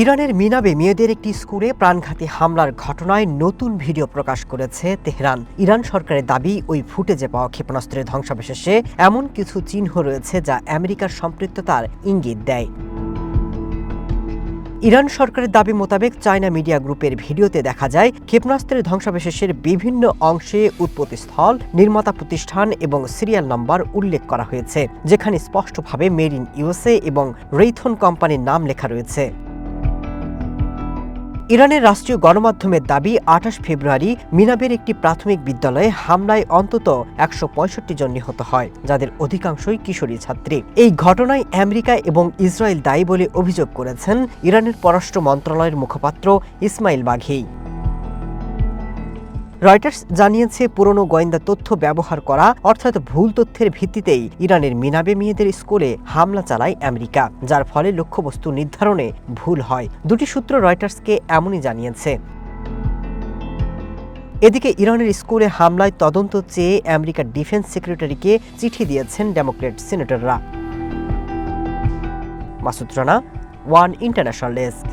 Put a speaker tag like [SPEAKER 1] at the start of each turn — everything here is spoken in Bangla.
[SPEAKER 1] ইরানের মিনাবে মেয়েদের একটি স্কুলে প্রাণঘাতী হামলার ঘটনায় নতুন ভিডিও প্রকাশ করেছে তেহরান। ইরান সরকারের দাবি, ওই ফুটেজে পাওয়া ক্ষেপণাস্ত্রের ধ্বংসাবশেষে এমন কিছু চিহ্ন রয়েছে যা আমেরিকার সম্পৃক্ততার ইঙ্গিত দেয়। ইরান সরকারের দাবি মোতাবেক চায়না মিডিয়া গ্রুপের ভিডিওতে দেখা যায় ক্ষেপণাস্ত্রের ধ্বংসাবশেষের বিভিন্ন অংশে উৎপত্তিস্থল, নির্মাতা প্রতিষ্ঠান এবং সিরিয়াল নম্বর উল্লেখ করা হয়েছে, যেখানে স্পষ্টভাবে মেড ইন ইউএসএ এবং রেইথন কোম্পানির নাম লেখা রয়েছে। ইরানের রাষ্ট্রীয় গণমাধ্যমের দাবি, ২৮ ফেব্রুয়ারি মিনাবের একটি প্রাথমিক বিদ্যালয়ে হামলায় অন্তত ১৬৫ জন নিহত হয়, যাদের অধিকাংশই কিশোরী ছাত্রী। এই ঘটনায় আমেরিকা এবং ইসরায়েল দায়ী বলে অভিযোগ করেছেন ইরানের পররাষ্ট্র মন্ত্রণালয়ের মুখপাত্র ইসমাইল বাঘি। রয়টার্স জানিয়েছে, পুরনো গোয়েন্দা তথ্য ব্যবহার করা অর্থাৎ ভুল তথ্যের ভিত্তিতেই ইরানের মিনাবে মেয়েদের স্কুলে হামলা চালায় আমেরিকা, যার ফলে লক্ষ্যবস্তু নির্ধারণে ভুল হয়। দুটি সূত্র রয়টার্সকে এমনই জানিয়েছে। এদিকে ইরানের স্কুলে হামলায় তদন্ত চেয়ে আমেরিকার ডিফেন্স সেক্রেটারিকে চিঠি দিয়েছেন ডেমোক্র্যাট সিনেটররা। Masud Rana, one international desk.